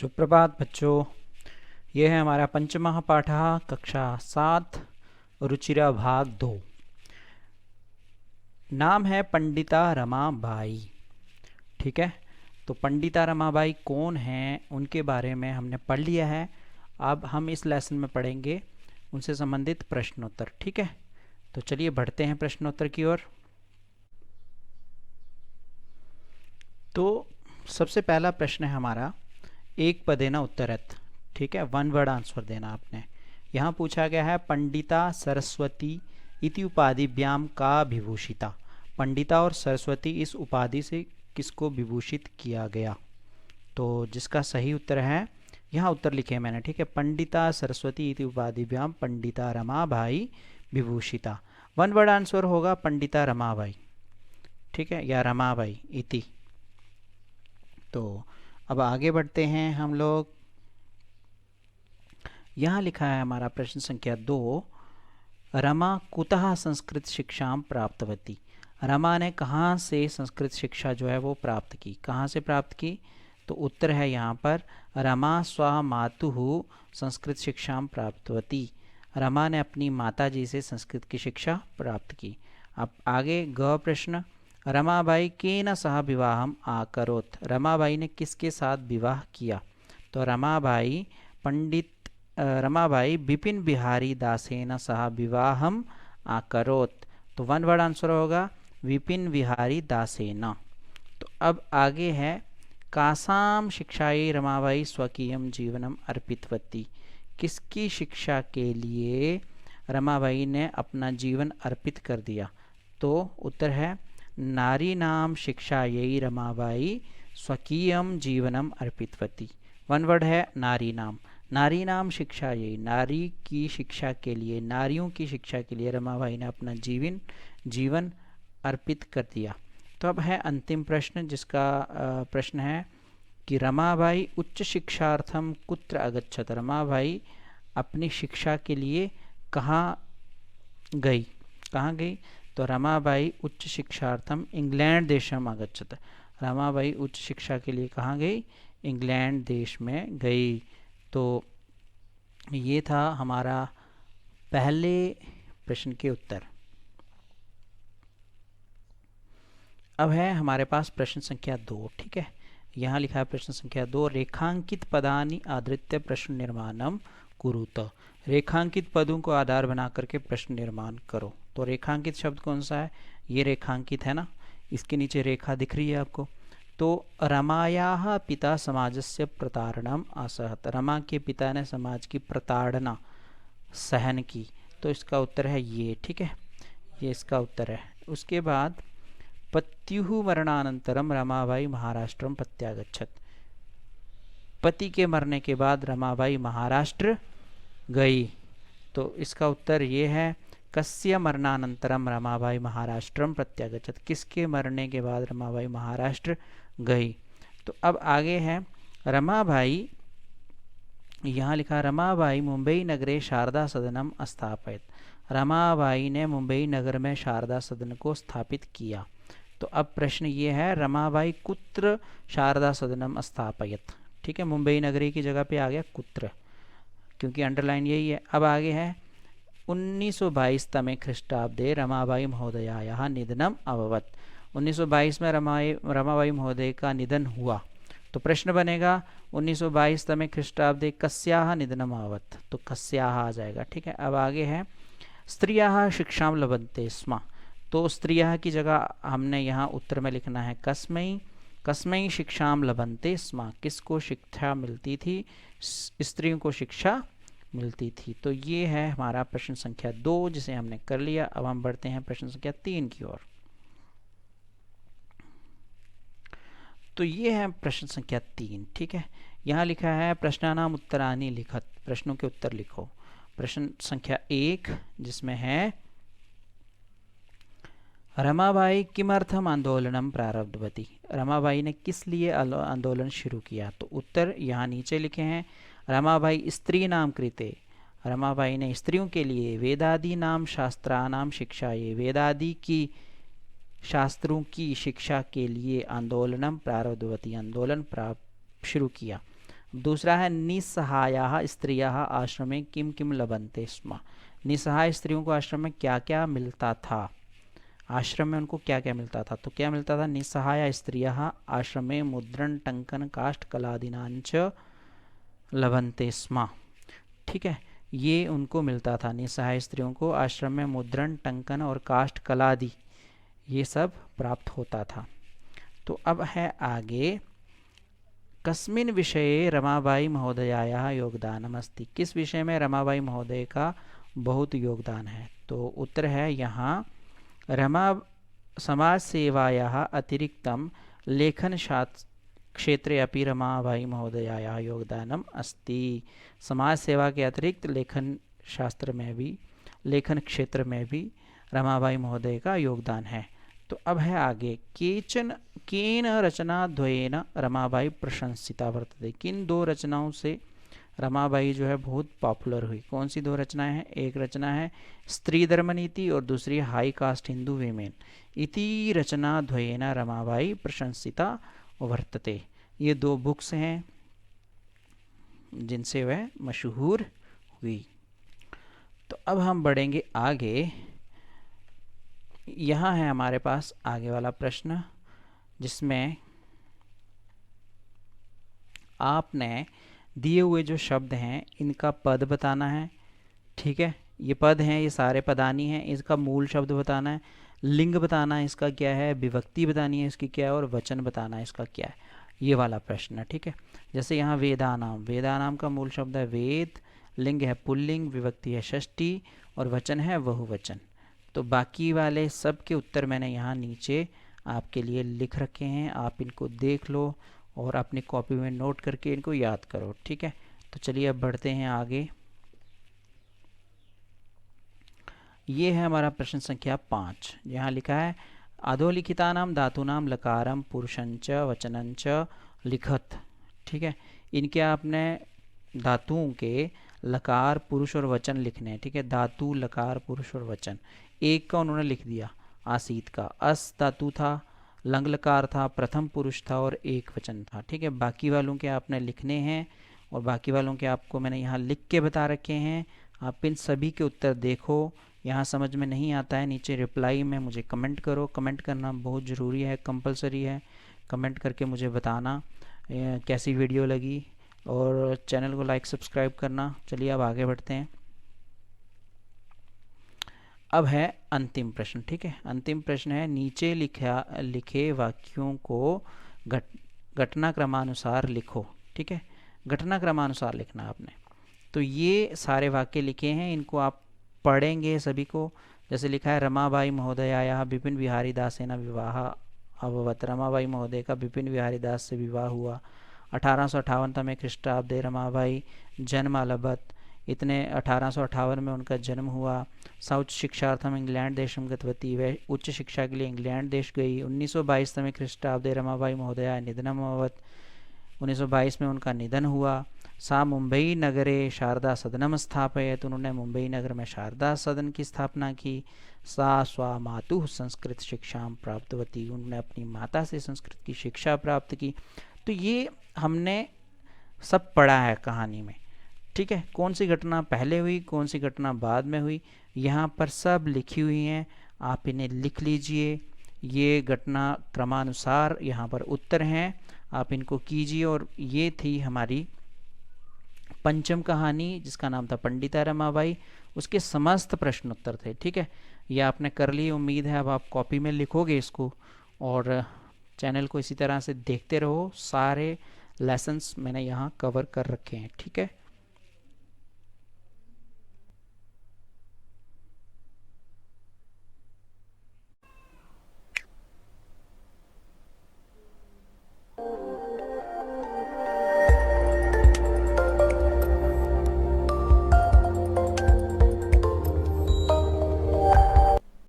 सुप्रभात बच्चों। ये है हमारा पंचमः पाठः कक्षा 7 रुचिरा भाग 2। नाम है पंडिता रमाबाई। ठीक है, तो पंडिता रमाबाई कौन हैं उनके बारे में हमने पढ़ लिया है। अब हम इस लेसन में पढ़ेंगे उनसे संबंधित प्रश्नोत्तर। ठीक है, तो चलिए बढ़ते हैं प्रश्नोत्तर की ओर। तो सबसे पहला प्रश्न है हमारा, एक पदेन उत्तरत। ठीक है, वन वर्ड आंसर देना आपने। यहाँ पूछा गया है पंडिता सरस्वती इति उपाधिभ्याम का विभूषिता। पंडिता और सरस्वती इस उपाधि से किसको विभूषित किया गया? तो जिसका सही उत्तर है, यहाँ उत्तर लिखे मैंने। ठीक है, पंडिता सरस्वती इति उपाधिभ्याम Pandita Ramabai विभूषिता। One word answer होगा पंडिता रमाबाई। ठीक है, या रमाबाई इति। तो अब आगे बढ़ते हैं हम लोग। यहाँ लिखा है हमारा प्रश्न संख्या 2, रमा कुतः संस्कृत शिक्षा प्राप्तवती। रमा ने कहाँ से संस्कृत शिक्षा जो है वो प्राप्त की? कहाँ से प्राप्त की? तो उत्तर है यहाँ पर, रमा स्वमातुः संस्कृत शिक्षा प्राप्तवती। रमा ने अपनी माता जी से संस्कृत की शिक्षा प्राप्त की। अब आगे ग प्रश्न, रमाबाई केन सह विवाहम आकरोत। रमाबाई ने किसके साथ विवाह किया? तो रमाबाई बिपिन बिहारी दासेन सह विवाहम आकरोत। तो वन वर्ड आंसर होगा विपिन बिहारी दासेन। तो अब आगे है, कासाम शिक्षायै रमाबाई स्वकीयम जीवनम अर्पितवती। किसकी शिक्षा के लिए रमाबाई ने अपना जीवन अर्पित कर दिया? तो उत्तर है, नारी नाम शिक्षायै रमाबाई स्वकीयम जीवनम अर्पितवती। वन वर्ड है नारी नाम। नारी नाम शिक्षायै, नारी की शिक्षा के लिए, नारियों की शिक्षा के लिए रमाबाई ने अपना जीवन अर्पित कर दिया। तो अब है अंतिम प्रश्न, जिसका प्रश्न है कि रमाबाई उच्च शिक्षार्थम कुत्र अगच्छत। रमाबाई अपनी शिक्षा के लिए कहाँ गई? कहाँ गई? तो रमाबाई उच्च शिक्षार्थम इंग्लैंड देशम आगच्छत। रमाबाई उच्च शिक्षा के लिए कहाँ गई? इंग्लैंड देश में गई। तो ये था हमारा पहले प्रश्न के उत्तर। अब है हमारे पास प्रश्न संख्या 2। ठीक है, यहाँ लिखा है प्रश्न संख्या 2, रेखांकित पदानि आधृत्य प्रश्न निर्माणम कुरुत। रेखांकित पदों को आधार बना करके प्रश्न निर्माण करो। तो रेखांकित शब्द कौन सा है? ये रेखांकित है ना, इसके नीचे रेखा दिख रही है आपको। तो रमायाः पिता समाजस्य प्रताड़नम असहत। रमा के पिता ने समाज की प्रताड़ना सहन की। तो इसका उत्तर है ये। ठीक है, ये इसका उत्तर है। उसके बाद पत्युः मरणानंतरम रमाबाई महाराष्ट्रम प्रत्यागच्छत। पति के मरने के बाद रमाबाई महाराष्ट्र गई। तो इसका उत्तर ये है, कस्य मरणानंतरम रमाबाई महाराष्ट्रम प्रत्यागच्छत। किसके मरने के बाद रमाबाई महाराष्ट्र गई? तो अब आगे है, रमाबाई, यहाँ लिखा रमाबाई मुंबई नगरे शारदा सदनम स्थापित। रमाबाई ने मुंबई नगर में शारदा सदन को स्थापित किया। तो अब प्रश्न ये है, रमाबाई कुत्र शारदा सदनम स्थापयत। ठीक है, मुंबई नगरी की जगह पे आ गया कुत्र, क्योंकि अंडरलाइन यही है। अब आगे है, 1922 तमे ख्रीष्टाब्दे रमाबाई महोदयायाः निधनम अभवत्। 1922 में रमाबाई महोदय का निधन हुआ। तो प्रश्न बनेगा, 1922 तमे ख्रीष्टाब्दे कस्याः निधनम अभवत्। तो कस्याः आ जाएगा। ठीक है, अब आगे है, स्त्रियाः शिक्षां लभन्ते स्म। तो स्त्रियाः की जगह हमने यहाँ उत्तर में लिखना है कस्मै शिक्षां लभन्ते स्म। किसको शिक्षा मिलती थी? स्त्रियों को शिक्षा मिलती थी। तो ये है हमारा प्रश्न संख्या 2, जिसे हमने कर लिया। अब हम बढ़ते हैं प्रश्न संख्या 3 की ओर। तो ये है प्रश्न संख्या 3। ठीक है, यहाँ लिखा है, प्रश्नानाम उत्तरानि लिखत। प्रश्नों के उत्तर लिखो। प्रश्न संख्या 1, जिसमें है, रमाबाई किमर्थम आंदोलनम प्रारब्धवती। रमाबाई ने किस लिए आंदोलन शुरू किया? तो उत्तर यहाँ नीचे लिखे हैं, रमाबाई स्त्री नाम कृते। रमाबाई ने स्त्रियों के लिए वेदादि नाम शास्त्रानाम शिक्षायै, वेदादि की शास्त्रों की शिक्षा के लिए आंदोलनम प्रारब्धवती, आंदोलन शुरू किया। दूसरा है निस्सहायाः स्त्रियः आश्रमे किम किम लभन्ते स्म। निस्सहाय स्त्रियों को आश्रम में क्या क्या मिलता था, आश्रम में उनको क्या क्या मिलता था। तो क्या मिलता था, निस्सहाय स्त्रियः आश्रमे मुद्रण टंकन काष्ठ कलादीनांच लभन्ते स्म। ठीक है, ये उनको मिलता था, निस्सहाय स्त्रियों को आश्रम में मुद्रण टंकन और काष्ठ कलादि ये सब प्राप्त होता था। तो अब है आगे, कस्मिन् विषये रमाबाई महोदयायाः योगदानम् अस्ति। किस विषय में रमाबाई महोदय का बहुत योगदान है। तो उत्तर है यहाँ, रमा समाज सेवायाः अतिरिक्तं लेखन क्षेत्रे अपि रमाबाई महोदयायाः योगदानम् अस्ति। समाज सेवा के अतिरिक्त लेखन शास्त्र में भी, लेखन क्षेत्र में भी रमाबाई महोदय का योगदान है। तो अब है आगे, केन रचनाद्वयेन रमाबाई प्रशंसिता वर्तते। किन दो रचनाओं से रमाबाई जो है बहुत पॉपुलर हुई। कौन सी दो रचनाएं हैं, एक रचना है स्त्री धर्म नीति और दूसरी हाई कास्ट हिंदू वीमेन इति रचनाद्वयेन रमाबाई प्रशंसिता वर्तते। ये दो बुक्स हैं जिनसे वह मशहूर हुई। तो अब हम बढ़ेंगे आगे। यहाँ है हमारे पास आगे वाला प्रश्न, जिसमें आपने दिए हुए जो शब्द हैं इनका पद बताना है। ठीक है, ये पद हैं, ये सारे पदानी हैं, इसका मूल शब्द बताना है, लिंग बताना है इसका क्या है, विभक्ति बतानी है इसकी क्या है, और वचन बताना है इसका क्या है। ये वाला प्रश्न है। ठीक है, जैसे यहाँ वेदानाम, वेदानाम का मूल शब्द है वेद, लिंग है पुल्लिंग, विभक्ति है षष्ठी और वचन है बहुवचन। तो बाकी वाले सब के उत्तर मैंने यहाँ नीचे आपके लिए लिख रखे हैं, आप इनको देख लो और अपनी कॉपी में नोट करके इनको याद करो। ठीक है, तो चलिए अब बढ़ते हैं आगे। ये है हमारा प्रश्न संख्या 5। यहाँ लिखा है, अधोलिखितानां धातूनां लकारं पुरुषंच वचनंच लिखत। ठीक है, इनके आपने धातुओं के लकार पुरुष और वचन लिखने हैं। ठीक है, धातु लकार पुरुष और वचन। एक का उन्होंने लिख दिया, आसीत का, अस धातु था, लंग लकार था, प्रथम पुरुष था और एक वचन था। ठीक है, बाकी वालों के आपने लिखने हैं और बाकी वालों के आपको मैंने यहाँ लिख के बता रखे हैं। आप इन सभी के उत्तर देखो। यहाँ समझ में नहीं आता है, नीचे रिप्लाई में मुझे कमेंट करो। कमेंट करना बहुत ज़रूरी है, कंपलसरी है। कमेंट करके मुझे बताना कैसी वीडियो लगी और चैनल को लाइक सब्सक्राइब करना। चलिए अब आगे बढ़ते हैं। अब है अंतिम प्रश्न। ठीक है, अंतिम प्रश्न है, नीचे लिखे वाक्यों को घटनाक्रमानुसार लिखो। ठीक है, घटनाक्रमानुसार लिखना आपने। तो ये सारे वाक्य लिखे हैं, इनको आप पढ़ेंगे सभी को। जैसे लिखा है, रमाबाई महोदयायाः बिपिन बिहारी दासेन विवाह अभवत्। रमाबाई महोदय का बिपिन बिहारी दास से विवाह हुआ। 1858 ख्रीष्टाब्दे रमाबाई जन्म अलभत। इतने 1858 में उनका जन्म हुआ। सा उच्च शिक्षार्थम इंग्लैंड देशम गतवती, वह उच्च शिक्षा के लिए इंग्लैंड देश गई। 1922 ख्रीष्टाब्दे रमाबाई महोदया निधनम अभवत्। 1922 में उनका निधन हुआ। सा मुंबई नगरे शारदा सदनम स्थापयत। उन्होंने मुंबई नगर में शारदा सदन की स्थापना की। सा स्वा मातुः संस्कृत शिक्षा प्राप्तवती। उन्होंने अपनी माता से संस्कृत की शिक्षा प्राप्त की। तो ये हमने सब पढ़ा है कहानी में। ठीक है, कौन सी घटना पहले हुई, कौन सी घटना बाद में हुई, यहाँ पर सब लिखी हुई हैं। आप इन्हें लिख लीजिए। ये घटना क्रमानुसार यहाँ पर उत्तर हैं, आप इनको कीजिए। और ये थी हमारी पंचम कहानी, जिसका नाम था पंडिता रमाबाई। उसके समस्त प्रश्न उत्तर थे। ठीक है, ये आपने कर ली। उम्मीद है अब आप कॉपी में लिखोगे इसको और चैनल को इसी तरह से देखते रहो। सारे लेसन्स मैंने यहाँ कवर कर रखे हैं। ठीक है।